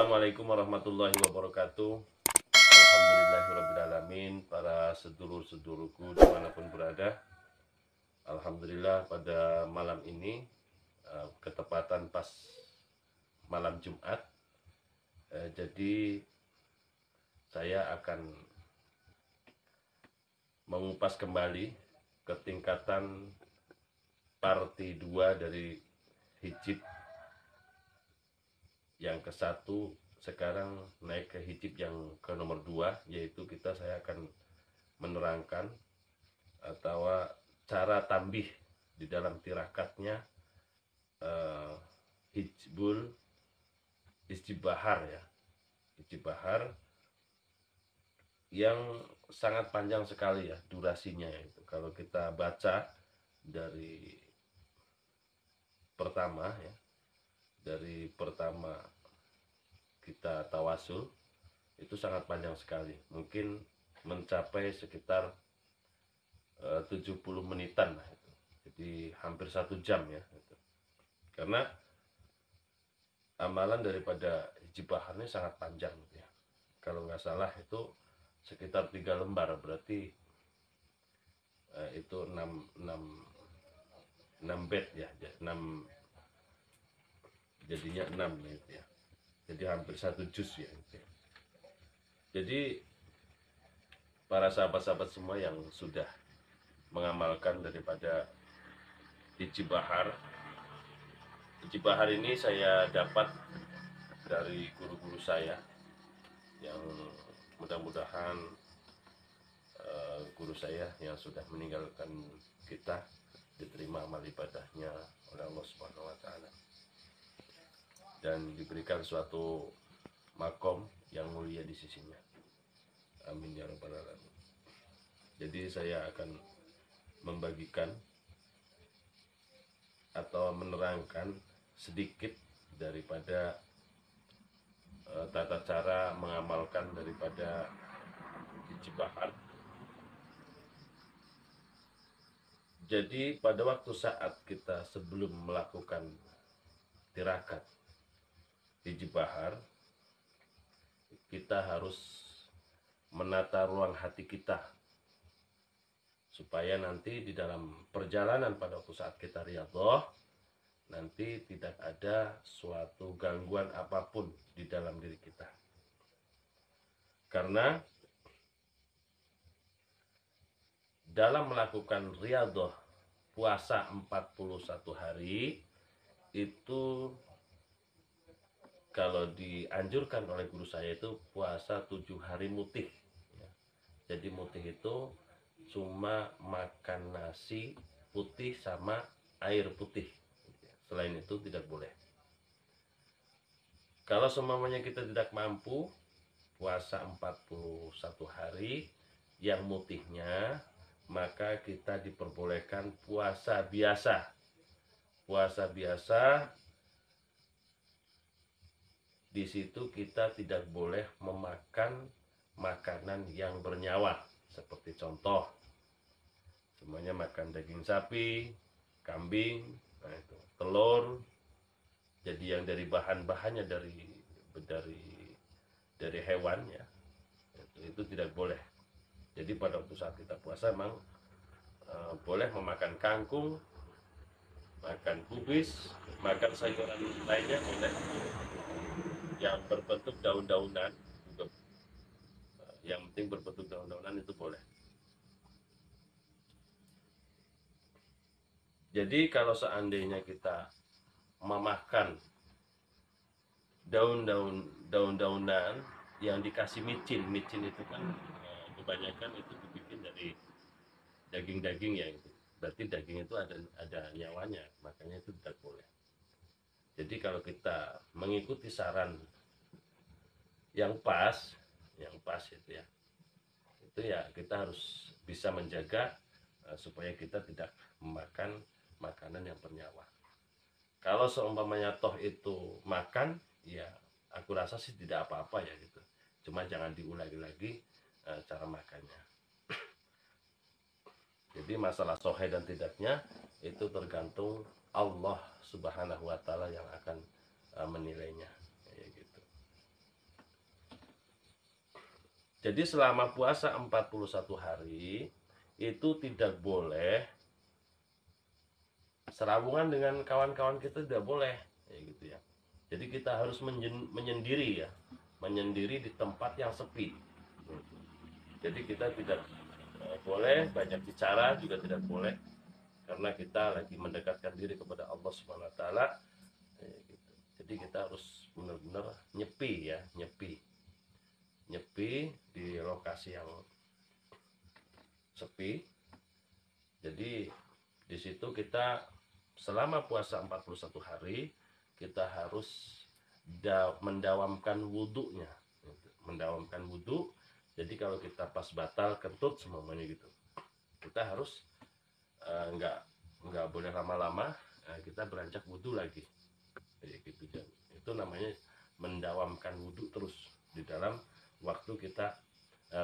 Assalamualaikum warahmatullahi wabarakatuh. Alhamdulillahirrabbilalamin. Para sedulur-sedulurku dimanapun berada, alhamdulillah pada malam ini ketepatan pas malam Jumat, jadi saya akan mengupas kembali ketingkatan parti 2 dari hijab yang ke-1, sekarang naik ke hijab yang ke nomor 2, yaitu saya akan menerangkan atau cara tambih di dalam tirakatnya hijbul istibahar ya, istibahar yang sangat panjang sekali ya durasinya. Itu kalau kita baca dari pertama ya, dari pertama kita tawasul itu sangat panjang sekali, mungkin mencapai sekitar 70 menitan lah itu. Jadi hampir 1 jam ya itu. Karena amalan daripada hijab ini sangat panjang gitu ya. Kalau nggak salah itu sekitar 3 lembar, berarti itu 6 bed ya, 6 jadinya 6 gitu ya. Jadi hampir 1 juz ya gitu ya. Jadi para sahabat-sahabat semua yang sudah mengamalkan daripada hijab bahar ini saya dapat dari guru-guru saya yang mudah-mudahan guru saya yang sudah meninggalkan kita diterima amal ibadahnya oleh Allah Subhanahu wa taala dan diberikan suatu makom yang mulia di sisinya. Amin ya rabbal alamin. Jadi saya akan membagikan atau menerangkan sedikit daripada tata cara mengamalkan daripada hijab bahar. Jadi pada waktu saat kita sebelum melakukan tirakat hijab bahar, kita harus menata ruang hati kita supaya nanti di dalam perjalanan pada waktu saat kita riyadhah nanti tidak ada suatu gangguan apapun di dalam diri kita. Karena dalam melakukan riyadhah puasa 41 hari itu, kalau dianjurkan oleh guru saya itu puasa 7 hari mutih ya. Jadi mutih itu cuma makan nasi putih sama air putih, selain itu tidak boleh. Kalau semuanya kita tidak mampu puasa 41 hari yang mutihnya, maka kita diperbolehkan puasa biasa. Puasa biasa di situ kita tidak boleh memakan makanan yang bernyawa, seperti contoh semuanya makan daging sapi, kambing, nah itu, telur. Jadi yang dari bahan-bahannya dari hewan ya, itu tidak boleh. Jadi pada waktu saat kita puasa memang boleh memakan kangkung, makan kubis, makan sayuran lainnya boleh, yang berbentuk daun-daunan, yang penting berbentuk daun-daunan itu boleh. Jadi kalau seandainya kita memakan daun-daunan yang dikasih micin itu kan kebanyakan itu dibikin dari daging-daging ya, itu berarti daging itu ada nyawanya, makanya itu tidak boleh. Jadi kalau kita mengikuti saran yang pas itu ya kita harus bisa menjaga supaya kita tidak memakan makanan yang bernyawa. Kalau seumpamanya toh itu makan, ya aku rasa sih tidak apa-apa ya gitu. Cuma jangan diulangi lagi cara makannya. Jadi masalah sahih dan tidaknya itu tergantung Allah Subhanahu wa taala yang akan menilainya, ya gitu. Jadi selama puasa 41 hari itu tidak boleh serabungan dengan kawan-kawan kita, tidak boleh ya gitu ya. Jadi kita harus menyendiri ya, menyendiri di tempat yang sepi. Jadi kita tidak boleh banyak bicara, juga tidak boleh, karena kita lagi mendekatkan diri kepada Allah Subhanahu wa taala. Gitu. Jadi kita harus benar-benar nyepi ya, nyepi di lokasi yang sepi. Jadi di situ kita selama puasa 41 hari kita harus mendawamkan wudhunya, mendawamkan wudhu. Jadi kalau kita pas batal kentut semuanya gitu, kita harus nggak boleh lama-lama, kita beranjak wudhu lagi gitu. Dan itu namanya mendawamkan wudhu terus di dalam waktu kita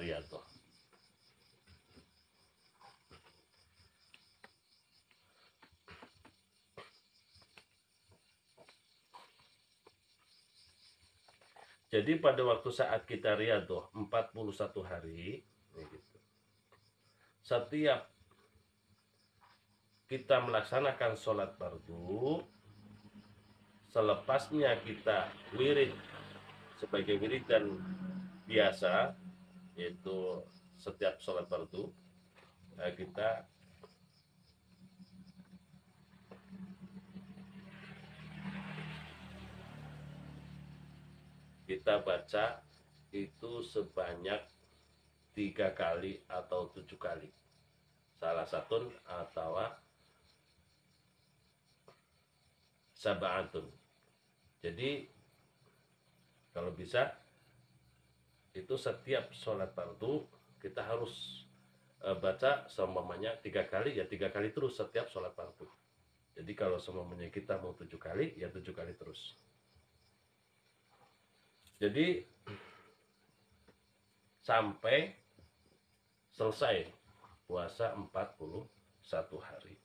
riyadhah. Jadi pada waktu saat kita riyadhah 41 hari gitu, setiap kita melaksanakan sholat fardu, selepasnya kita wirid sebagai wiridan biasa, yaitu setiap sholat fardu kita baca itu sebanyak 3 kali atau 7 kali, salah satu atau sab'atun. Jadi kalau bisa itu setiap sholat fardu kita harus baca seumpamanya 3 kali, ya 3 kali terus setiap sholat fardu. Jadi kalau seumpamanya kita mau 7 kali, ya 7 kali terus. Jadi sampai selesai puasa 41 hari.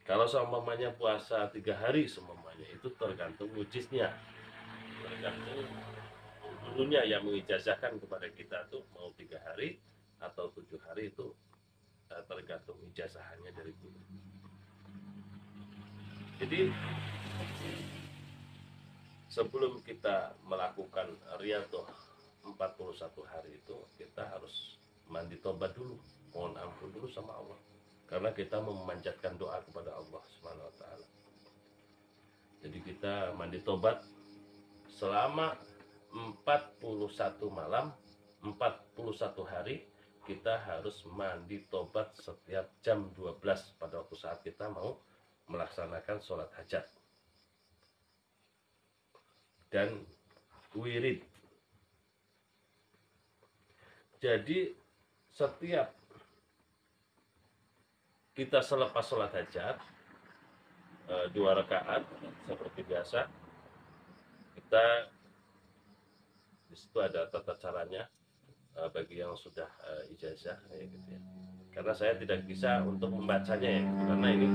Kalau seumpamanya puasa 3 hari seumpamanya, itu tergantung mujiznya, tergantung gurunya yang mengijazahkan kepada kita tuh mau 3 hari atau 7 hari, itu tergantung ijazahannya dari guru. Jadi sebelum kita melakukan riyadhah 41 hari itu, kita harus mandi tobat dulu, mohon ampun dulu sama Allah, karena kita memanjatkan doa kepada Allah Subhanahu wa taala. Jadi kita mandi tobat selama 41 malam, 41 hari kita harus mandi tobat setiap jam 12 pada waktu saat kita mau melaksanakan sholat hajat dan wirid. Jadi setiap kita selepas sholat hajat 2 rakaat seperti biasa, kita di situ ada tata caranya bagi yang sudah ijazah ya gitu ya. Karena saya tidak bisa untuk membacanya ya, karena ini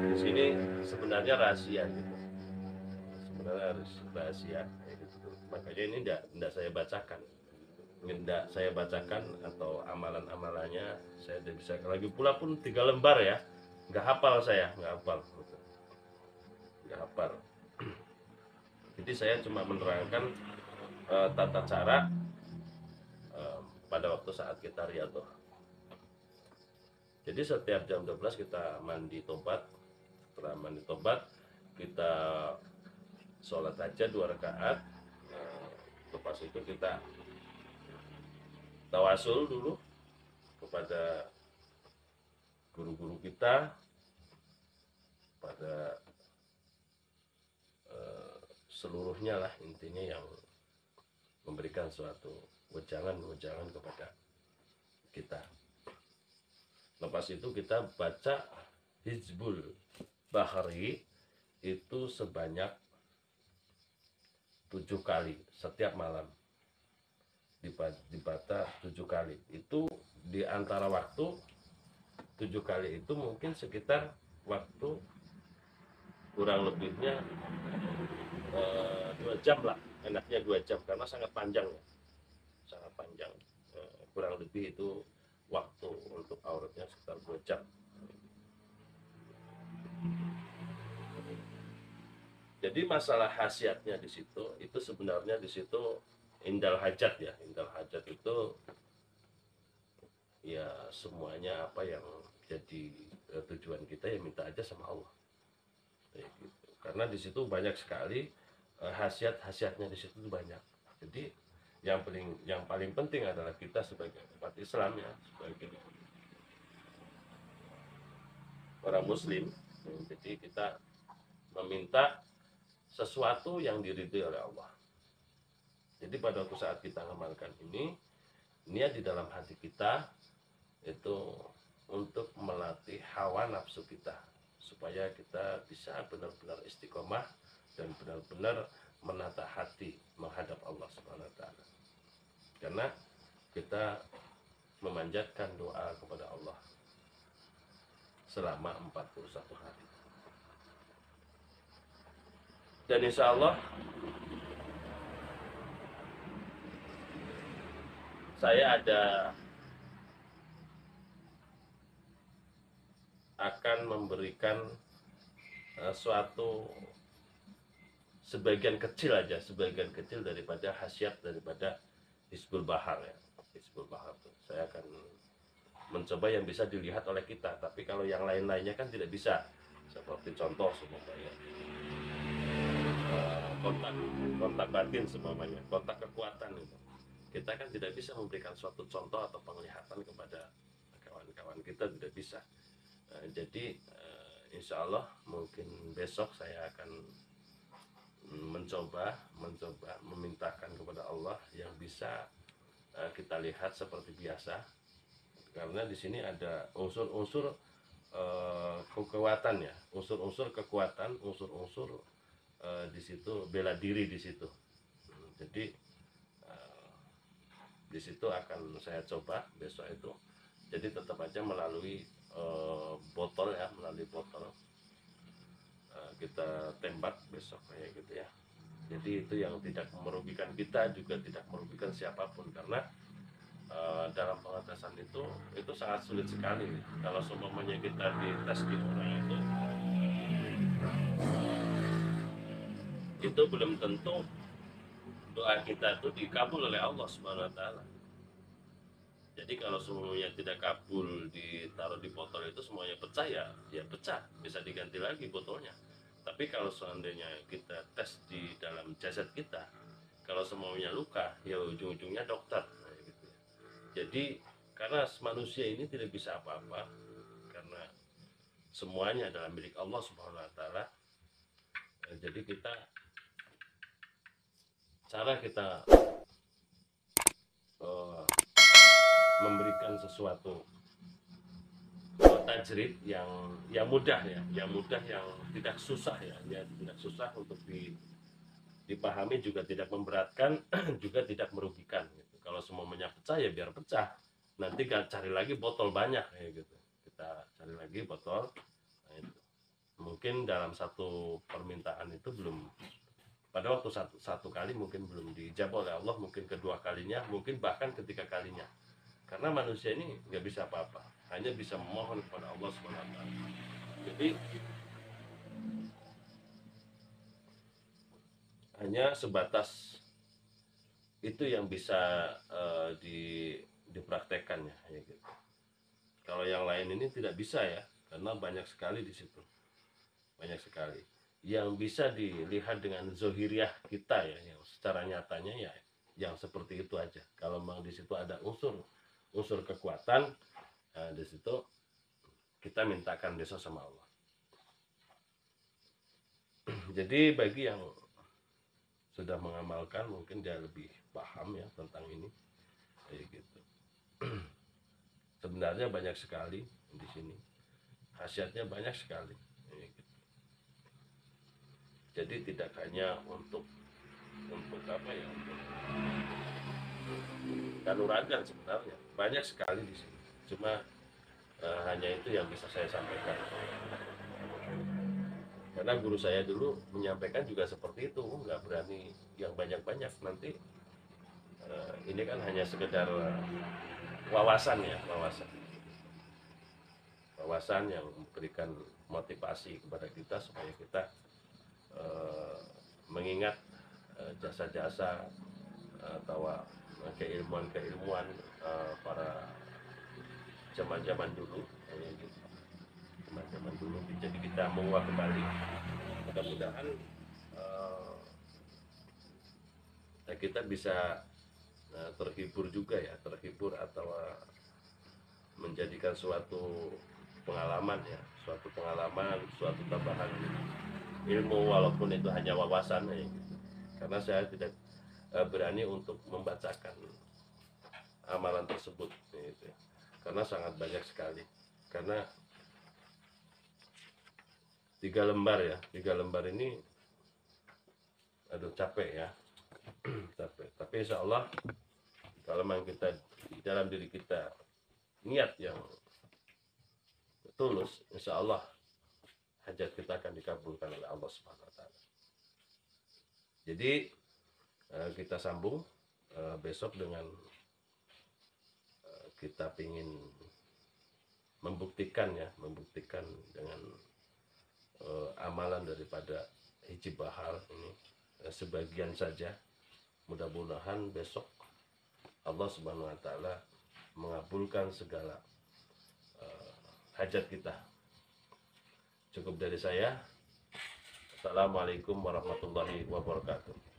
di sini sebenarnya rahasia gitu. Sebenarnya harus rahasia ya gitu. Makanya ini tidak saya bacakan. Tidak saya bacakan, atau amalan-amalannya saya tidak bisa. Lagi pula pun 3 lembar ya, nggak hafal saya, nggak hafal. Jadi saya cuma menerangkan tata cara pada waktu saat kita riyadhah. Jadi setiap jam 12 kita mandi tobat. Setelah mandi tobat kita sholat hajat 2 rakaat. Lepas itu kita tawasul dulu kepada guru-guru kita, pada seluruhnya lah intinya, yang memberikan suatu wejangan kepada kita. Lepas itu kita baca Hizbul Bahri itu sebanyak 7 kali setiap malam, dibaca 7 kali. Itu di antara waktu 7 kali itu mungkin sekitar waktu kurang lebihnya 2 jam lah, enaknya 2 jam karena sangat panjang ya, sangat panjang. Kurang lebih itu waktu untuk auratnya sekitar 2 jam. Jadi masalah khasiatnya di situ itu sebenarnya di situ indal hajat ya. Indal hajat itu ya semuanya apa yang jadi tujuan kita ya minta aja sama Allah. Kayak gitu. Karena di situ banyak sekali khasiat-khasiatnya di situ banyak. Jadi yang paling penting adalah kita sebagai umat Islam ya, sebagai orang muslim. Jadi kita meminta sesuatu yang diridhoi oleh Allah. Jadi pada waktu saat kita mengamalkan ini, niat di dalam hati kita itu untuk melatih hawa nafsu kita supaya kita bisa benar-benar istiqomah dan benar-benar menata hati menghadap Allah Subhanahu wa taala. Karena kita memanjatkan doa kepada Allah selama 41 hari. Dan insya Allah saya akan memberikan suatu sebagian kecil daripada khasiat daripada Hizbul Bahar ya. Hizbul Bahar tuh saya akan mencoba yang bisa dilihat oleh kita, tapi kalau yang lain-lainnya kan tidak bisa. Seperti contoh semuanya kontak batin semuanya, kontak kekuatan itu. Kita kan tidak bisa memberikan suatu contoh atau penglihatan kepada kawan-kawan kita, tidak bisa. Jadi insya Allah mungkin besok saya akan mencoba memintakan kepada Allah yang bisa kita lihat seperti biasa, karena di sini ada unsur-unsur kekuatan ya, unsur-unsur kekuatan, unsur-unsur di situ bela diri di situ. Jadi di situ akan saya coba besok itu. Jadi tetap aja melalui botol ya, melalui botol kita tembak besok kayak gitu ya. Jadi itu yang tidak merugikan kita, juga tidak merugikan siapapun, karena dalam pengetesan itu sangat sulit sekali. Kalau semuanya kita dites di orang itu belum tentu doa kita itu dikabul oleh Allah Subhanahu wa taala. Jadi kalau semuanya tidak kabul ditaruh di botol itu semuanya pecah ya pecah, bisa diganti lagi botolnya. Tapi kalau seandainya kita tes di dalam jasad kita, kalau semuanya luka ya ujung-ujungnya dokter. Gitu. Jadi karena manusia ini tidak bisa apa-apa, karena semuanya adalah milik Allah Subhanahu wa taala. Jadi cara kita memberikan sesuatu tajrid yang mudah ya, yang tidak susah ya, tidak susah untuk dipahami, juga tidak memberatkan, juga tidak merugikan gitu. Kalau semuanya pecah ya biar pecah, nanti cari lagi botol banyak ya gitu, kita cari lagi botol. Nah, itu mungkin dalam satu permintaan itu belum, pada waktu satu kali mungkin belum dijawab oleh Allah, mungkin kedua kalinya, mungkin bahkan ketiga kalinya. Karena manusia ini nggak bisa apa-apa, hanya bisa memohon kepada Allah SWT. Jadi hanya sebatas itu yang bisa dipraktekkan ya gitu. Kalau yang lain ini tidak bisa ya, karena banyak sekali di situ, banyak sekali yang bisa dilihat dengan zohiriah kita ya, yang secara nyatanya ya yang seperti itu aja. Kalau memang di situ ada unsur kekuatan, di situ kita mintakan besok sama Allah. Jadi bagi yang sudah mengamalkan mungkin dia lebih paham ya tentang ini kayak gitu. Sebenarnya banyak sekali di sini, khasiatnya banyak sekali kayak gitu. Jadi tidak hanya untuk apa ya, untuk kanuragan, sebenarnya banyak sekali di sini. Cuma hanya itu yang bisa saya sampaikan. Karena guru saya dulu menyampaikan juga seperti itu, nggak berani yang banyak-banyak, nanti ini kan hanya sekedar wawasan ya, wawasan yang memberikan motivasi kepada kita supaya kita mengingat jasa-jasa atau keilmuan para zaman-zaman dulu, gitu. Zaman dulu, jadi kita menguak kembali. Mudah-mudahan kita bisa terhibur juga ya, terhibur atau menjadikan suatu pengalaman ya, suatu tambahan ilmu, walaupun itu hanya wawasan ya, gitu. Karena saya tidak berani untuk membacakan amalan tersebut gitu. Karena sangat banyak sekali, karena 3 lembar ini aduh capek ya. Capek, tapi insya Allah kalau memang kita di dalam diri kita niat yang tulus, insya Allah hajat kita akan dikabulkan oleh Allah Subhanahu Wa Taala. Jadi kita sambung besok dengan kita ingin membuktikan dengan amalan daripada hijab bahar ini sebagian saja. Mudah-mudahan besok Allah Subhanahu Wa Taala mengabulkan segala hajat kita. Cukup dari saya. Assalamualaikum warahmatullahi wabarakatuh.